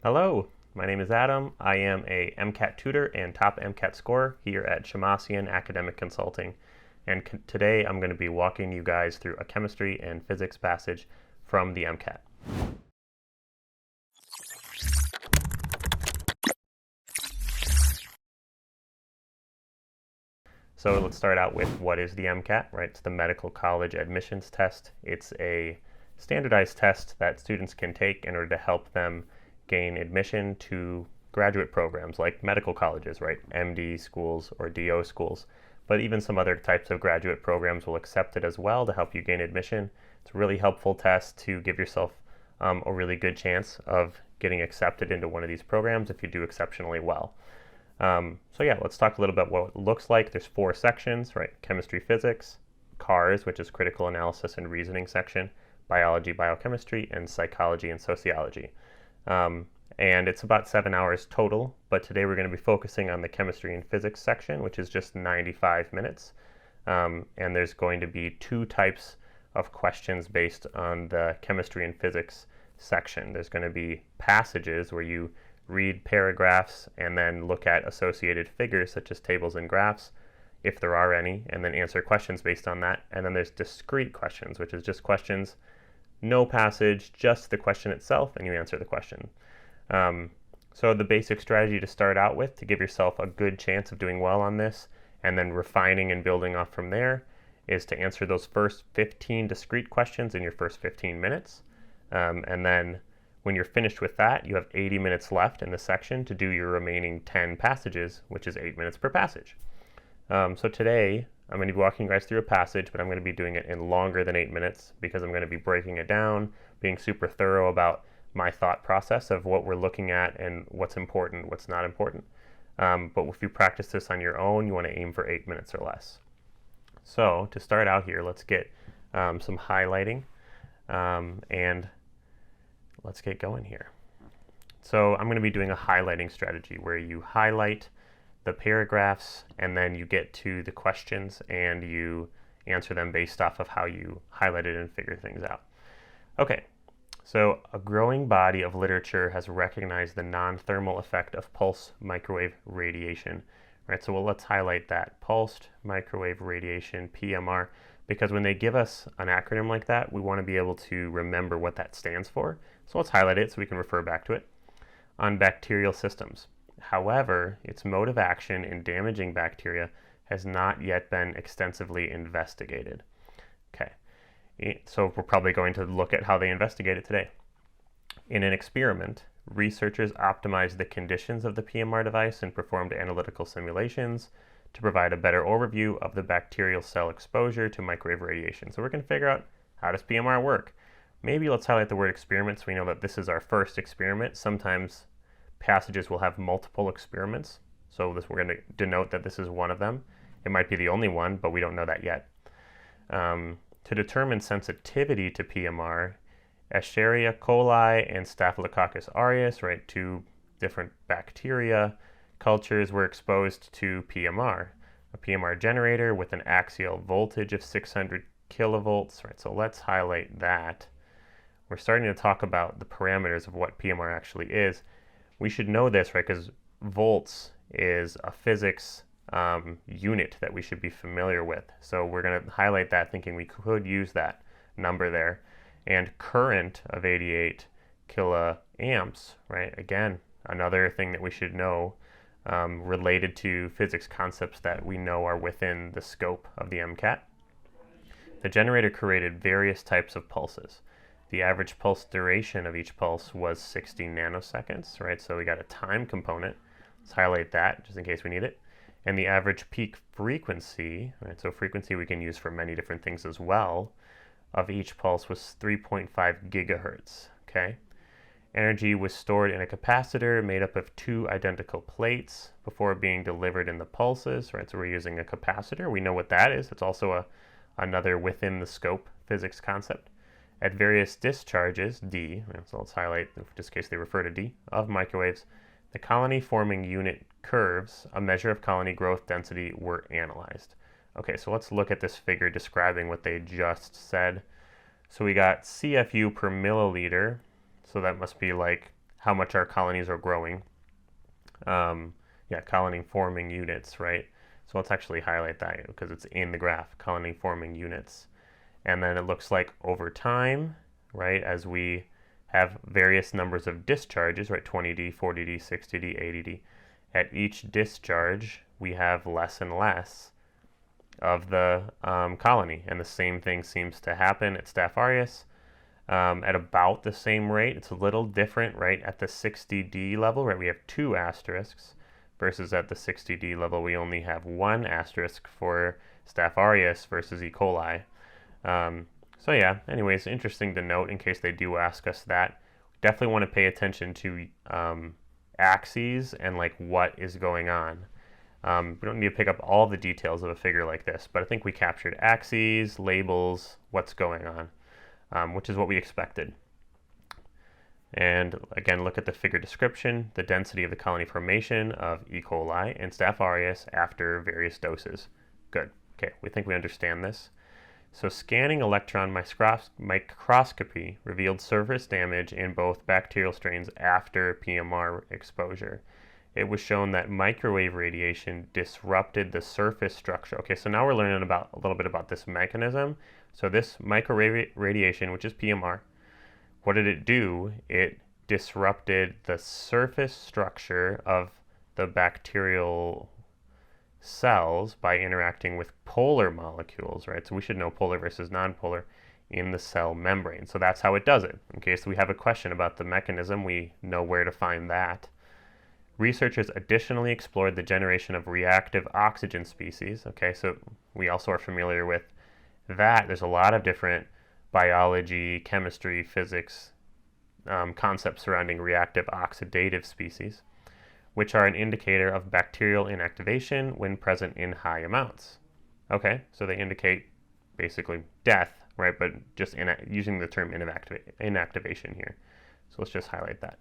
Hello, my name is Adam. I am a MCAT tutor and top MCAT scorer here at Shemmassian Academic Consulting. And today I'm going to be walking you guys through a chemistry and physics passage from the MCAT. So let's start out with what is the MCAT, right? It's the Medical College Admissions Test. It's a standardized test that students can take in order to help them gain admission to graduate programs like medical colleges, right? MD schools or DO schools. But even some other types of graduate programs will accept it as well to help you gain admission. It's a really helpful test to give yourself a really good chance of getting accepted into one of these programs if you do exceptionally well. So yeah, let's talk a little bit what it looks like. There's 4 sections, right? Chemistry, physics, CARS, which is critical analysis and reasoning section, biology, biochemistry, and psychology and sociology. And it's about 7 hours total, but today we're going to be focusing on the chemistry and physics section, which is just 95 minutes. And there's going to be 2 types of questions based on the chemistry and physics section. There's going to be passages where you read paragraphs and then look at associated figures such as tables and graphs, if there are any, and then answer questions based on that. And then there's discrete questions, which is just questions, no passage, just the question itself, and you answer the question. So the basic strategy to start out with to give yourself a good chance of doing well on this and then refining and building off from there is to answer those first 15 discrete questions in your first 15 minutes. And then when you're finished with that, you have 80 minutes left in the section to do your remaining 10 passages, which is 8 minutes per passage. So today, I'm going to be walking you guys through a passage, but I'm going to be doing it in longer than 8 minutes because I'm going to be breaking it down, being super thorough about my thought process of what we're looking at and what's important, what's not important. But if you practice this on your own, you want to aim for 8 minutes or less. So to start out here, let's get some highlighting and let's get going here. So I'm going to be doing a highlighting strategy where you highlight the paragraphs and then you get to the questions and you answer them based off of how you highlighted and figure things out. Okay, so a growing body of literature has recognized the non-thermal effect of pulse microwave radiation. Right, so let's highlight that, pulsed microwave radiation, PMR, because when they give us an acronym like that, we want to be able to remember what that stands for. So let's highlight it so we can refer back to it. On bacterial systems. However, its mode of action in damaging bacteria has not yet been extensively investigated. Okay, so we're probably going to look at how they investigate it today. In an experiment, researchers optimized the conditions of the PMR device and performed analytical simulations to provide a better overview of the bacterial cell exposure to microwave radiation. So we're going to figure out, how does PMR work? Maybe let's highlight the word experiment so we know that this is our first experiment. Sometimes passages will have multiple experiments, so we're going to denote that this is one of them. It might be the only one, but we don't know that yet. To determine sensitivity to PMR, Escherichia coli and Staphylococcus aureus, right, 2 different bacteria cultures, were exposed to PMR, a PMR generator with an axial voltage of 600 kilovolts, right? So let's highlight that. We're starting to talk about the parameters of what PMR actually is. We should know this, right, because volts is a physics unit that we should be familiar with. So we're going to highlight that, thinking we could use that number there. And current of 88 kiloamps, right? Again, another thing that we should know related to physics concepts that we know are within the scope of the MCAT. The generator created various types of pulses. The average pulse duration of each pulse was 60 nanoseconds, right? So we got a time component. Let's highlight that just in case we need it. And the average peak frequency, right? So frequency we can use for many different things as well, of each pulse was 3.5 gigahertz, okay? Energy was stored in a capacitor made up of 2 identical plates before being delivered in the pulses, right? So we're using a capacitor. We know what that is. It's also another within the scope physics concept. At various discharges, D, so let's highlight, in this case they refer to D, of microwaves, the colony forming unit curves, a measure of colony growth density, were analyzed. Okay, so let's look at this figure describing what they just said. So we got CFU per milliliter, so that must be like how much our colonies are growing. Yeah, colony forming units, right? So let's actually highlight that because it's in the graph, colony forming units. And then it looks like over time, right, as we have various numbers of discharges, right, 20D, 40D, 60D, 80D, at each discharge, we have less and less of the colony. And the same thing seems to happen at Staph aureus at about the same rate. It's a little different, right, at the 60D level, right, we have 2 asterisks, versus at the 60D level, we only have 1 asterisk for Staph aureus versus E. coli. So yeah, anyways, interesting to note in case they do ask us that. Definitely want to pay attention to axes and like what is going on. We don't need to pick up all the details of a figure like this, but I think we captured axes, labels, what's going on, which is what we expected. And again, look at the figure description, the density of the colony formation of E. coli and Staph aureus after various doses. Good. Okay, we think we understand this. So scanning electron microscopy revealed surface damage in both bacterial strains after PMR exposure. It was shown that microwave radiation disrupted the surface structure. Okay, so now we're learning about a little bit about this mechanism. So this microwave radiation, which is PMR, what did it do? It disrupted the surface structure of the bacterial cells by interacting with polar molecules, right? So we should know polar versus nonpolar in the cell membrane. So that's how it does it. In case we have a question about the mechanism, we know where to find that. Researchers additionally explored the generation of reactive oxygen species. Okay, so we also are familiar with that. There's a lot of different biology, chemistry, physics concepts surrounding reactive oxidative species, which are an indicator of bacterial inactivation when present in high amounts. Okay, so they indicate basically death, right? But just using the term inactivation here. So let's just highlight that.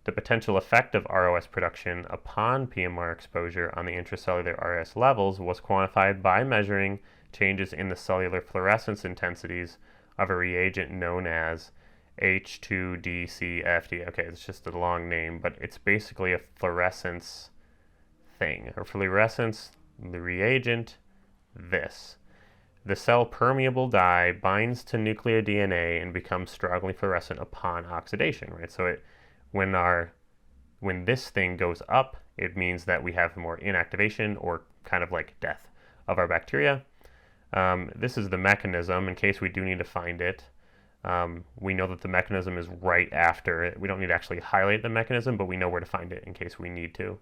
The potential effect of ROS production upon PMR exposure on the intracellular RS levels was quantified by measuring changes in the cellular fluorescence intensities of a reagent known as H2DCFD. Okay, it's just a long name, but it's basically a fluorescence thing. A fluorescence, the reagent, this. The cell permeable dye binds to nuclear DNA and becomes strongly fluorescent upon oxidation, right? So when this thing goes up, it means that we have more inactivation or kind of like death of our bacteria. This is the mechanism in case we do need to find it. We know that the mechanism is right after it. We don't need to actually highlight the mechanism, but we know where to find it in case we need to.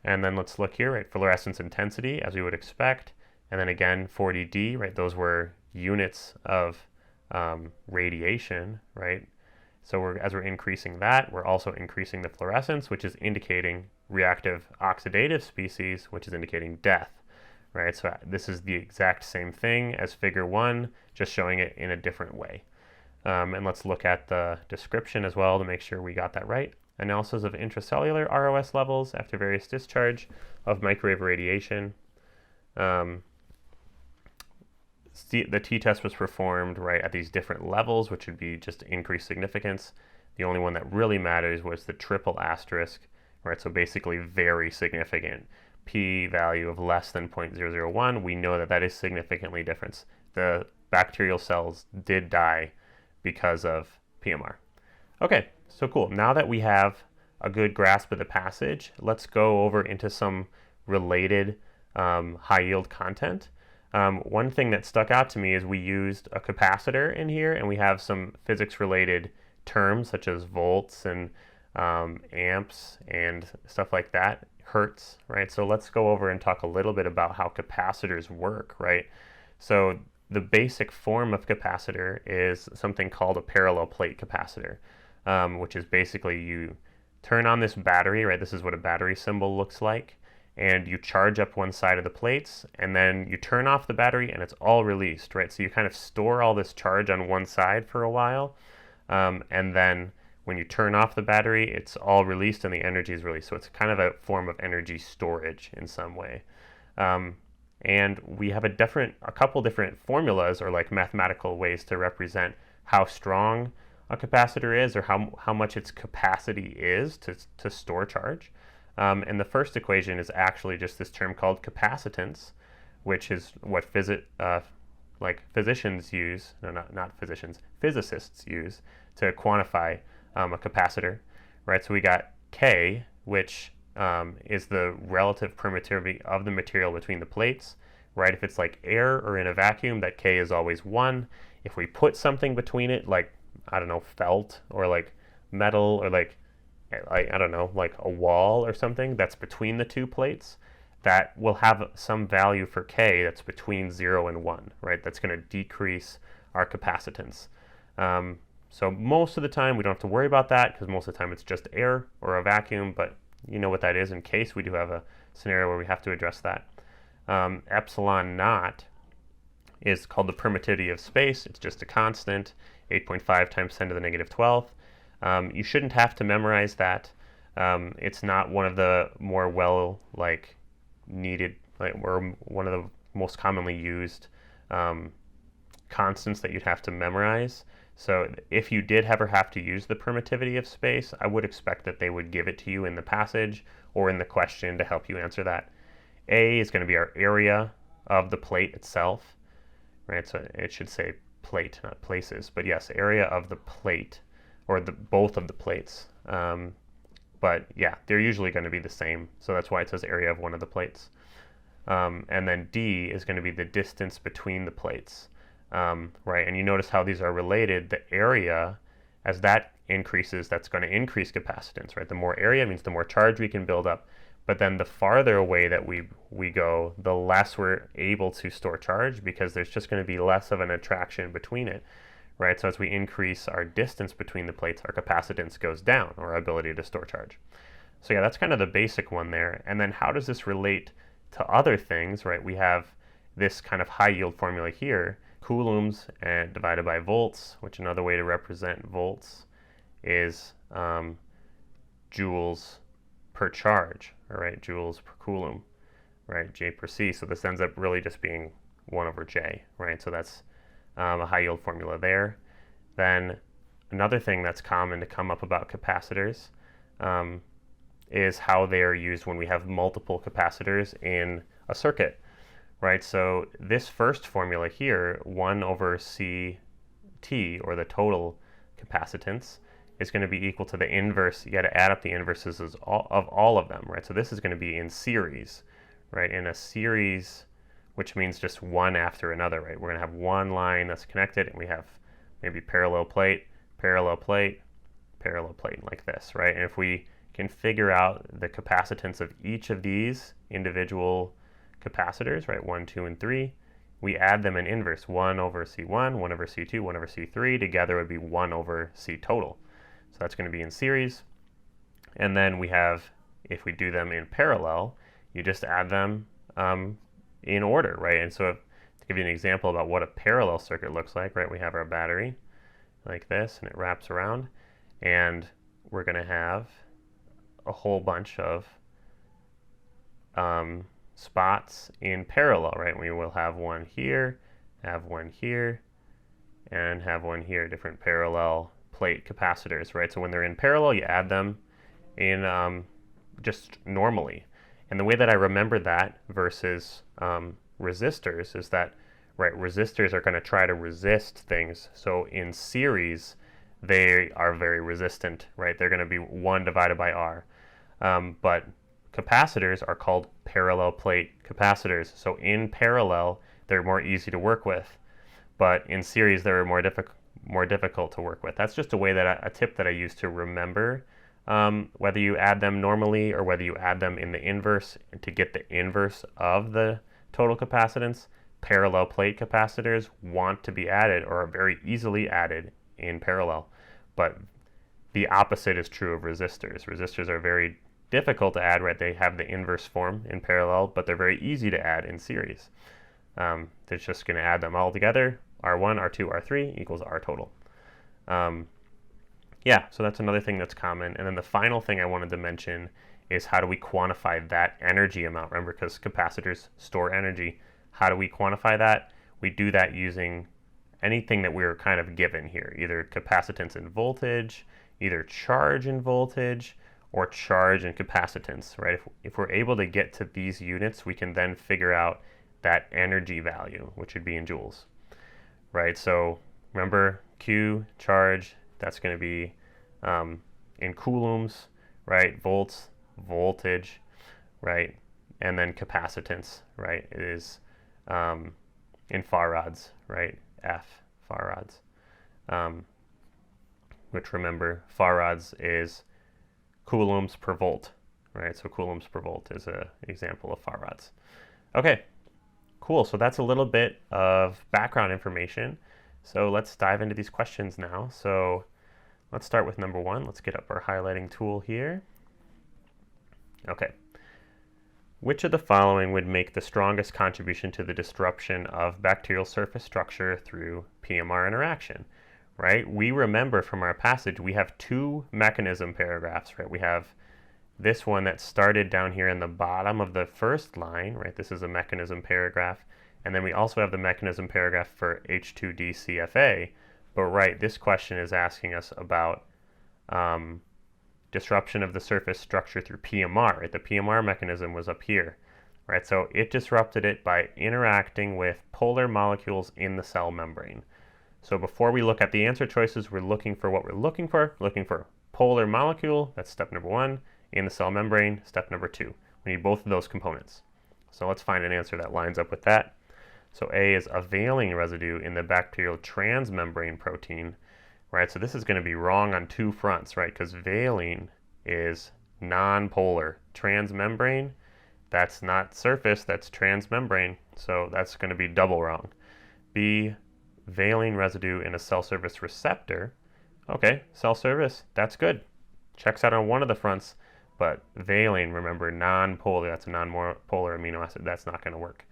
And then let's look here, right? Fluorescence intensity, as we would expect. And then again, 40D, right? Those were units of radiation, right? So as we're increasing that, we're also increasing the fluorescence, which is indicating reactive oxidative species, which is indicating death, right? So this is the exact same thing as figure 1, just showing it in a different way. And let's look at the description as well to make sure we got that right. Analysis of intracellular ROS levels after various discharge of microwave radiation. The t-test was performed right at these different levels, which would be just increased significance. The only one that really matters was the triple asterisk, right? So basically very significant. P-value of less than 0.001, we know that that is significantly different. The bacterial cells did die because of PMR. Okay, so cool. Now that we have a good grasp of the passage, let's go over into some related high yield content. One thing that stuck out to me is we used a capacitor in here, and we have some physics related terms such as volts and amps and stuff like that, hertz, right? So let's go over and talk a little bit about how capacitors work, right? So the basic form of capacitor is something called a parallel plate capacitor, which is basically you turn on this battery, right? This is what a battery symbol looks like. And you charge up one side of the plates, and then you turn off the battery, and it's all released, right? So you kind of store all this charge on one side for a while, and then when you turn off the battery, it's all released and the energy is released. So it's kind of a form of energy storage in some way. And we have a couple different formulas or like mathematical ways to represent how strong a capacitor is, or how much its capacity is to store charge. And the first equation is actually just this term called capacitance, which is what physicians use, no, not physicians, physicists use to quantify a capacitor, right? So we got K, which is the relative permittivity of the material between the plates, right? If it's like air or in a vacuum, that K is always 1. If we put something between it, like, I don't know, felt or like metal or like I don't know, like a wall or something that's between the two plates, that will have some value for K that's between 0 and 1, right? That's going to decrease our capacitance. So most of the time we don't have to worry about that because most of the time it's just air or a vacuum, but you know what that is in case we do have a scenario where we have to address that. Epsilon naught is called the permittivity of space. It's just a constant, 8.5 times 10 to the negative 12th. You shouldn't have to memorize that. It's not one of the more needed, or one of the most commonly used constants that you'd have to memorize. So if you did ever have to use the permittivity of space, I would expect that they would give it to you in the passage or in the question to help you answer that. A is going to be our area of the plate itself, right? So it should say plate, not places, but yes, area of the plate, or both of the plates. But yeah, they're usually going to be the same, so that's why it says area of one of the plates. And then D is going to be the distance between the plates, right? And you notice how these are related. The area, as that increases, that's going to increase capacitance, right? The more area means the more charge we can build up. But then the farther away that we go, the less we're able to store charge because there's just going to be less of an attraction between it, right? So as we increase our distance between the plates, our capacitance goes down, or our ability to store charge. So yeah, that's kind of the basic one there. And then how does this relate to other things, right? We have this kind of high yield formula here, coulombs and divided by volts, which another way to represent volts is joules per charge, all right, joules per coulomb, right, J per C. So this ends up really just being 1 over J, right? So that's a high yield formula there. Then another thing that's common to come up about capacitors is how they are used when we have multiple capacitors in a circuit, right? So this first formula here, 1 over CT, or the total capacitance, is going to be equal to the inverse. You got to add up the inverses of all of them, right? So this is going to be in series, right? In a series, which means just one after another, right? We're going to have one line that's connected, and we have maybe parallel plate, parallel plate, parallel plate, like this, right? And if we can figure out the capacitance of each of these individual capacitors, right, 1, 2, and 3, we add them in inverse. 1 over C1, 1 over C2, 1 over C3, together would be 1 over C total. So that's going to be in series. And then we have, if we do them in parallel, you just add them in order, right? And so to give you an example about what a parallel circuit looks like, right, we have our battery like this, and it wraps around, and we're going to have a whole bunch of spots in parallel, right? We will have one here, have one here, and have one here, different parallel plate capacitors, right? So when they're in parallel, you add them in just normally. And the way that I remember that versus resistors is that, right, resistors are going to try to resist things. So in series, they are very resistant, right? They're going to be 1 divided by R. But capacitors are called parallel plate capacitors. So in parallel, they're more easy to work with. But in series, they're more difficult to work with. That's just a way that a tip that I use to remember whether you add them normally or whether you add them in the inverse to get the inverse of the total capacitance. Parallel plate capacitors want to be added or are very easily added in parallel. But the opposite is true of resistors. Resistors are very difficult to add, right? They have the inverse form in parallel, but they're very easy to add in series. They're just going to add them all together. R1, R2, R3 equals R total. Yeah, so that's another thing that's common. And then the final thing I wanted to mention is how do we quantify that energy amount? Remember, because capacitors store energy. How do we quantify that? We do that using anything that we were kind of given here, either capacitance and voltage, either charge and voltage, or charge and capacitance, right? If we're able to get to these units, we can then figure out that energy value, which would be in joules, right? So remember, Q, charge, that's going to be in coulombs, right? Volts, voltage, right? And then capacitance, right, is in farads, right? F, farads, which remember, farads is coulombs per volt, right? So coulombs per volt is an example of farads. Okay, cool. So that's a little bit of background information. So let's dive into these questions now. So let's start with number 1. Let's get up our highlighting tool here. Okay. Which of the following would make the strongest contribution to the disruption of bacterial surface structure through PMR interaction? Right? We remember from our passage, we have 2 mechanism paragraphs, right? We have this one that started down here in the bottom of the first line, right? This is a mechanism paragraph. And then we also have the mechanism paragraph for H2DCFA. But right, this question is asking us about disruption of the surface structure through PMR, right? The PMR mechanism was up here, right? So it disrupted it by interacting with polar molecules in the cell membrane. So before we look at the answer choices, we're looking for what we're looking for polar molecule, that's step number 1, in the cell membrane, step number 2. We need both of those components. So let's find an answer that lines up with that. So A is a valine residue in the bacterial transmembrane protein, right? So this is going to be wrong on 2 fronts, right? Because valine is non-polar. Transmembrane, that's not surface, that's transmembrane. So that's going to be double wrong. B, valine residue in a cell surface receptor. Okay, cell surface, that's good. Checks out on one of the fronts, but valine, remember, non-polar, that's a non-polar amino acid, that's not going to work.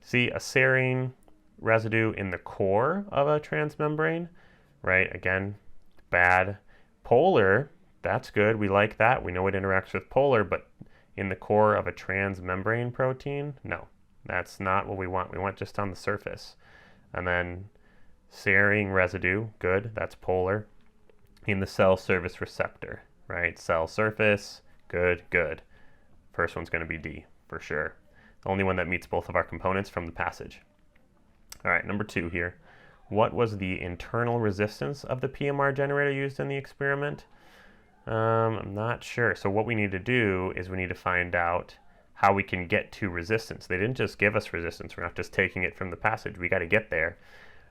See, a serine residue in the core of a transmembrane, right? Again, bad. Polar, that's good, we like that. We know it interacts with polar, but in the core of a transmembrane protein, no, that's not what we want. We want just on the surface. And then serine residue, good, that's polar, in the cell surface receptor, right? Cell surface, good, good. First one's going to be D, for sure. The only one that meets both of our components from the passage. All right, number 2 here. What was the internal resistance of the PMR generator used in the experiment? I'm not sure. So what we need to do is we need to find out how we can get to resistance. They didn't just give us resistance. We're not just taking it from the passage. We got to get there.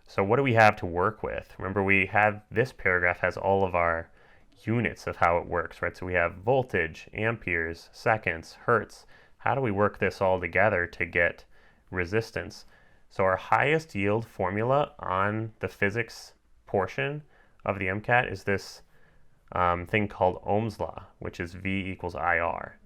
So what do we have to work with? Remember, we have this paragraph has all of our units of how it works, right? So we have voltage, amperes, seconds, hertz. How do we work this all together to get resistance? So our highest yield formula on the physics portion of the MCAT is this thing called Ohm's law, which is V equals IR,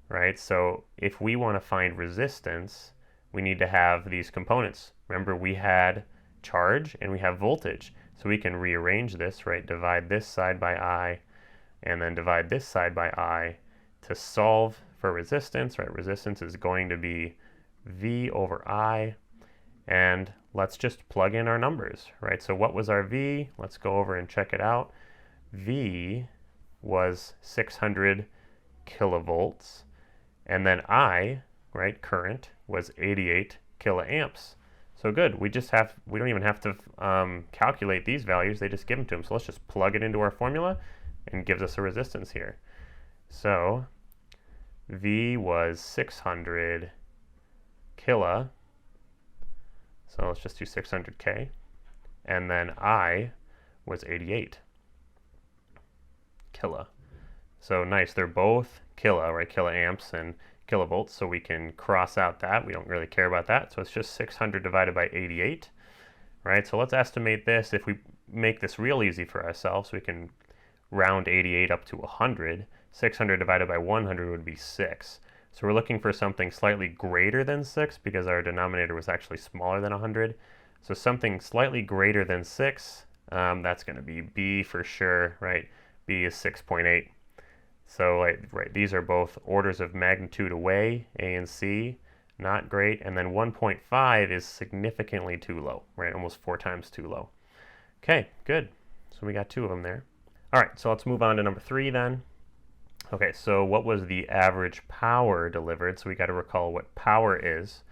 right? So if we want to find resistance, we need to have these components. Remember, we had charge and we have voltage. So we can rearrange this, right? Divide this side by I and then divide this side by I to solve for resistance, right? Resistance is going to be V over I. And let's just plug in our numbers, right? So what was our V? Let's go over and check it out. V was 600 kilovolts. And then I, right, current, was 88 kiloamps. So good, we don't even have to calculate these values, they just give them to them. So let's just plug it into our formula and it gives us a resistance here. So V was 600 kilo, so let's just do 600K, and then I was 88 kilo. So nice, they're both kilo, right, kiloamps and kilovolts, so we can cross out that. We don't really care about that. So it's just 600 divided by 88, right? So let's estimate this. If we make this real easy for ourselves, we can round 88 up to 100. 600 divided by 100 would be 6. So we're looking for something slightly greater than 6 because our denominator was actually smaller than 100. So something slightly greater than 6, that's going to be B for sure, right? B is 6.8. So right, these are both orders of magnitude away, A and C. not great. And then 1.5 is significantly too low, right? Almost 4 times too low. Okay, good. So we got 2 of them there. All right, so let's move on to number 3 then. Okay, so what was the average power delivered? So we got to recall what power is,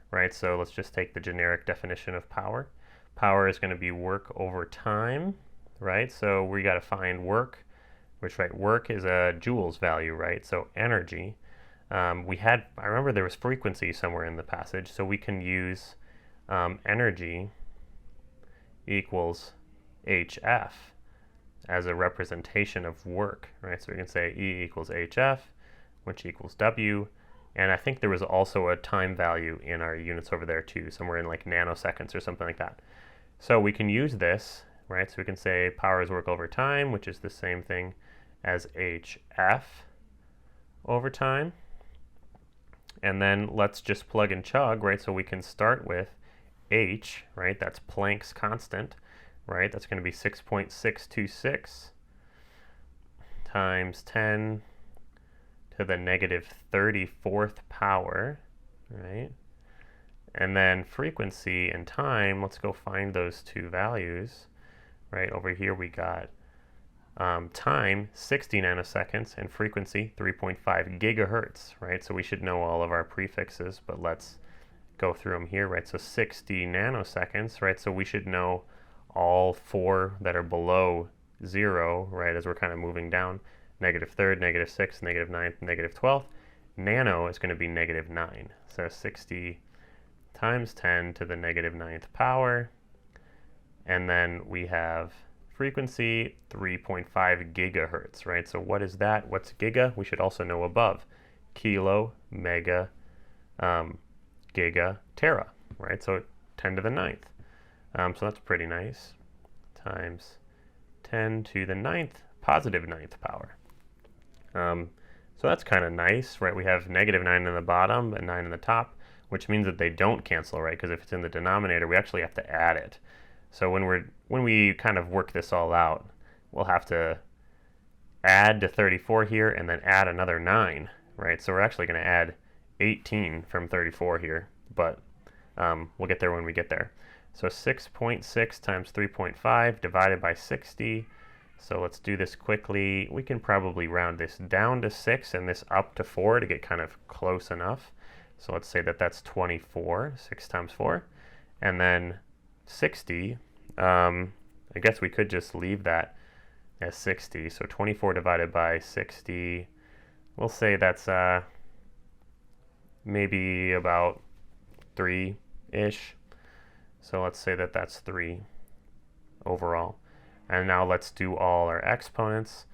right? So let's just take the generic definition of power. Power is going to be work over time, right? So we got to find work, which, right, work is a joules value, right? So energy. I remember there was frequency somewhere in the passage, so we can use energy equals HF as a representation of work, right? So we can say E equals HF, which equals W. And I think there was also a time value in our units over there too, somewhere in like nanoseconds or something like that. So we can use this, right? So we can say power is work over time, which is the same thing as HF over time. And then let's just plug and chug, right? So we can start with H, right? That's Planck's constant, right? That's going to be 6.626 times 10 to the negative 34th power, right? And then frequency and time, let's go find those 2 values, right? Over here we got time, 60 nanoseconds, and frequency, 3.5 gigahertz, right? So we should know all of our prefixes, but let's go through them here, right? So 60 nanoseconds, right? So we should know all 4 that are below 0, right, as we're kind of moving down. Negative 3rd, negative 6th, negative 9th, negative 12th. Nano is going to be negative 9. So 60 times 10 to the negative 9th power. And then we have frequency, 3.5 gigahertz, right? So what is that? What's giga? We should also know above. Kilo, mega, giga, tera, right? So 10 to the 9th. So that's pretty nice. Times 10 to the 9th, positive 9th power. So that's kind of nice, right? We have negative 9 in the bottom and 9 in the top, which means that they don't cancel, right? Because if it's in the denominator, we actually have to add it. So when we kind of work this all out, we'll have to add to 34 here and then add another 9, right? So we're actually going to add 18 from 34 here, but we'll get there when we get there. So 6.6 times 3.5 divided by 60. So let's do this quickly. We can probably round this down to 6 and this up to 4 to get kind of close enough. So let's say that that's 24, 6 times 4. And then 60, I guess we could just leave that as 60. So 24 divided by 60, we'll say that's maybe about 3-ish. So let's say that that's 3 overall. And now let's do all our exponents.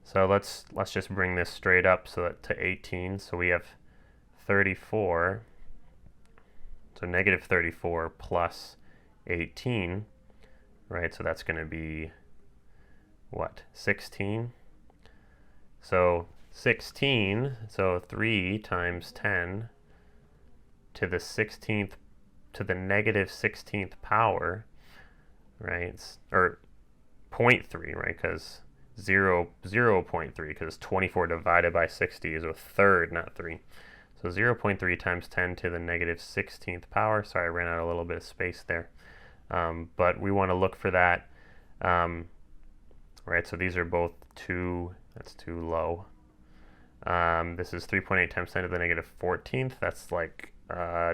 So let's just bring this straight up so that to 18. So we have 34. So negative 34 plus 18, right? So that's going to be what? 16. So 16, so 3 times 10 to the 16th to the negative 16th power, right? Or 0.3, right? Because 0.3, because 24 divided by 60 is a third, not 3. So 0.3 times 10 to the negative 16th power. Sorry, I ran out a little bit of space there. But we want to look for that, right? So these are both that's too low. This is 3.8 times 10 to the negative 14th. That's like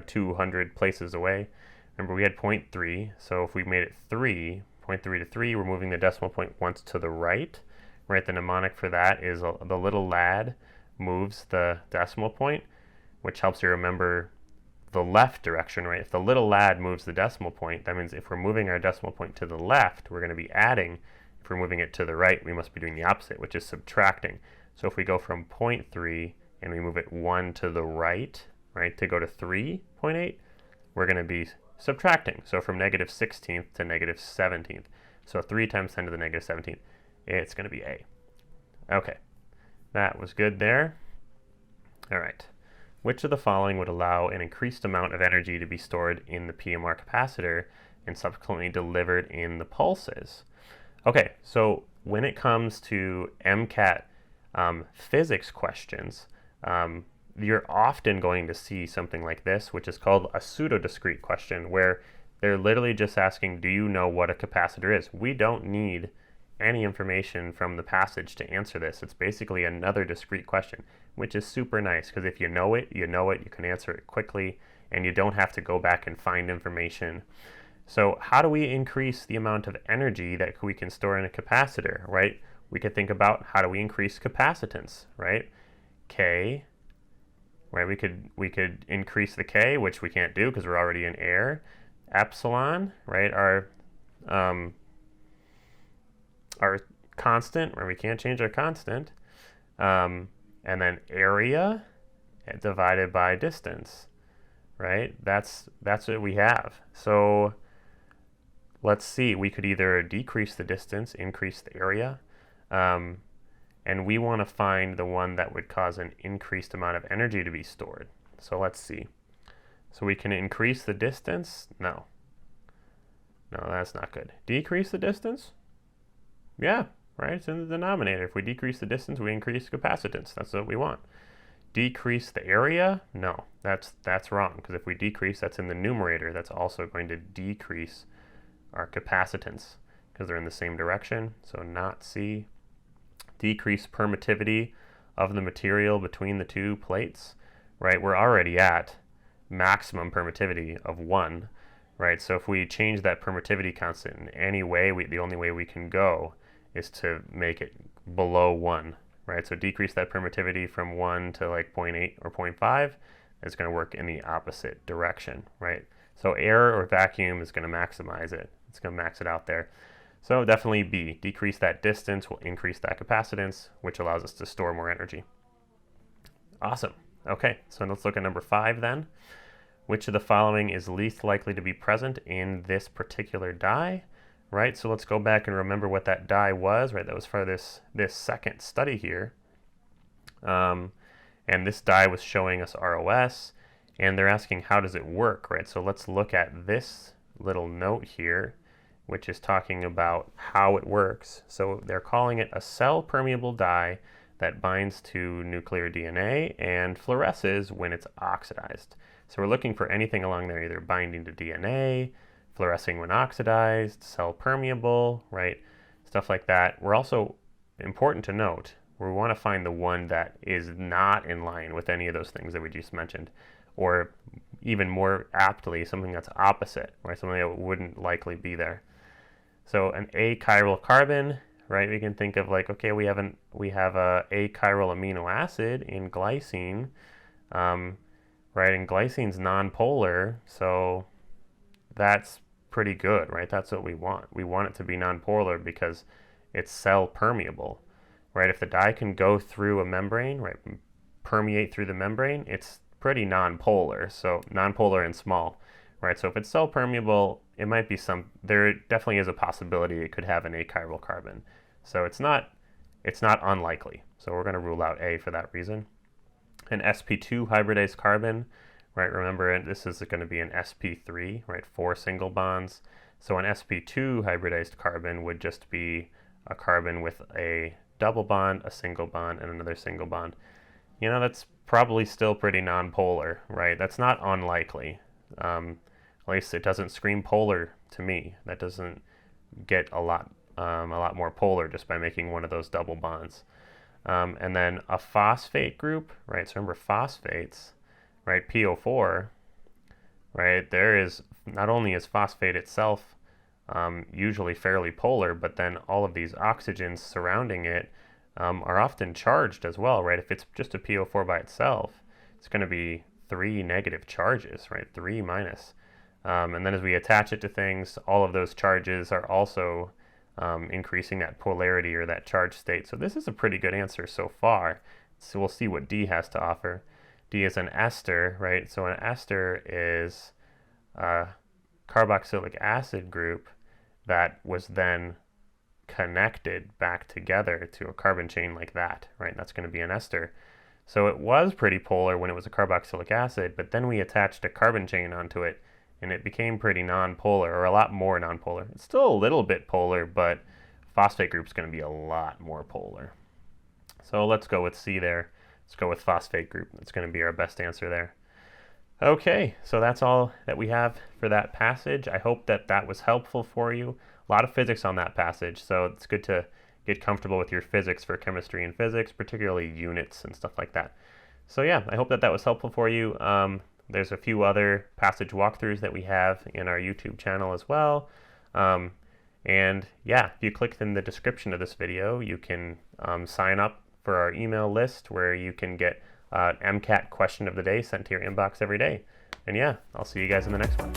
200 places away. Remember, we had 0.3, so if we made it 3, 0.3 to 3, we're moving the decimal point once to the right, right? The mnemonic for that is the little lad moves the decimal point, which helps you remember the left direction, right? If the little lad moves the decimal point, that means if we're moving our decimal point to the left, we're going to be adding. If we're moving it to the right, we must be doing the opposite, which is subtracting. So if we go from 0.3 and we move it 1 to the right, to go to 3.8, we're going to be subtracting. So from negative 16th to negative 17th. So 3 times 10 to the negative 17th, it's going to be A. Okay, that was good there. All right. Which of the following would allow an increased amount of energy to be stored in the PMR capacitor and subsequently delivered in the pulses? Okay, so when it comes to MCAT physics questions, you're often going to see something like this, which is called a pseudo-discrete question, where they're literally just asking, do you know what a capacitor is? We don't need any information from the passage to answer this. It's basically another discrete question, which is super nice, because if you know it, you can answer it quickly, and you don't have to go back and find information. So how do we increase the amount of energy that we can store in a capacitor, right? We could think about, how do we increase capacitance, right? K, right? We could increase the K, which we can't do because we're already in air. Epsilon, right? Our constant, where we can't change our constant. And then area divided by distance, right? That's what we have. So let's see, we could either decrease the distance, increase the area, and we want to find the one that would cause an increased amount of energy to be stored. So let's see. So we can increase the distance? No, that's not good. Decrease the distance? Yeah, right, it's in the denominator. If we decrease the distance, we increase capacitance. That's what we want. Decrease the area? No, that's wrong, because if we decrease, that's in the numerator. That's also going to decrease our capacitance, because they're in the same direction. So not C. Decrease permittivity of the material between the two plates, right? We're already at maximum permittivity of 1, right? So if we change that permittivity constant in any way, the only way we can go is to make it below 1, right? So decrease that permittivity from 1 to like 0.8 or 0.5. It's going to work in the opposite direction, right? So air or vacuum is going to maximize it. It's going to max it out there. So definitely B, decrease that distance will increase that capacitance, which allows us to store more energy. Awesome. Okay, so let's look at number 5 then. Which of the following is least likely to be present in this particular die, right? So let's go back and remember what that die was, right? That was for this second study here. And this die was showing us ROS, and they're asking how does it work, right? So let's look at this little note here, which is talking about how it works. So they're calling it a cell permeable dye that binds to nuclear DNA and fluoresces when it's oxidized. So we're looking for anything along there, either binding to DNA, fluorescing when oxidized, cell permeable, right? Stuff like that. We're also, important to note, we want to find the one that is not in line with any of those things that we just mentioned, or even more aptly, something that's opposite, right? Something that wouldn't likely be there. So an achiral carbon, right? We can think of like, okay, we have a achiral amino acid in glycine, right? And glycine's nonpolar, so that's pretty good, right? That's what we want. We want it to be nonpolar because it's cell permeable, right? If the dye can go through a membrane, right, permeate through the membrane, it's pretty nonpolar, so nonpolar and small, right? So if it's cell permeable, it might be there definitely is a possibility it could have an achiral carbon. So it's not unlikely. So we're going to rule out A for that reason. An sp2 hybridized carbon, right? Remember, this is going to be an sp3, right? 4 single bonds. So an sp2 hybridized carbon would just be a carbon with a double bond, a single bond, and another single bond. You know, that's probably still pretty nonpolar, right? That's not unlikely. At least it doesn't scream polar to me. That doesn't get a lot more polar just by making one of those double bonds. And then a phosphate group, right? So remember phosphates, right? PO4, right? There is, not only is phosphate itself usually fairly polar, but then all of these oxygens surrounding it are often charged as well, right? If it's just a PO4 by itself, it's going to be 3 negative charges, right? 3 minus. And then as we attach it to things, all of those charges are also increasing that polarity or that charge state. So this is a pretty good answer so far. So we'll see what D has to offer. D is an ester, right? So an ester is a carboxylic acid group that was then connected back together to a carbon chain like that, right? That's going to be an ester. So it was pretty polar when it was a carboxylic acid, but then we attached a carbon chain onto it, and it became pretty nonpolar, or a lot more nonpolar. It's still a little bit polar, but phosphate group's going to be a lot more polar. So let's go with C there. let's go with phosphate group. That's going to be our best answer there. Okay, so that's all that we have for that passage. I hope that that was helpful for you. A lot of physics on that passage, so it's good to get comfortable with your physics for chemistry and physics, particularly units and stuff like that. So yeah, I hope that that was helpful for you. There's a few other passage walkthroughs that we have in our YouTube channel as well. And yeah, if you click in the description of this video, you can sign up for our email list where you can get MCAT question of the day sent to your inbox every day. And yeah, I'll see you guys in the next one.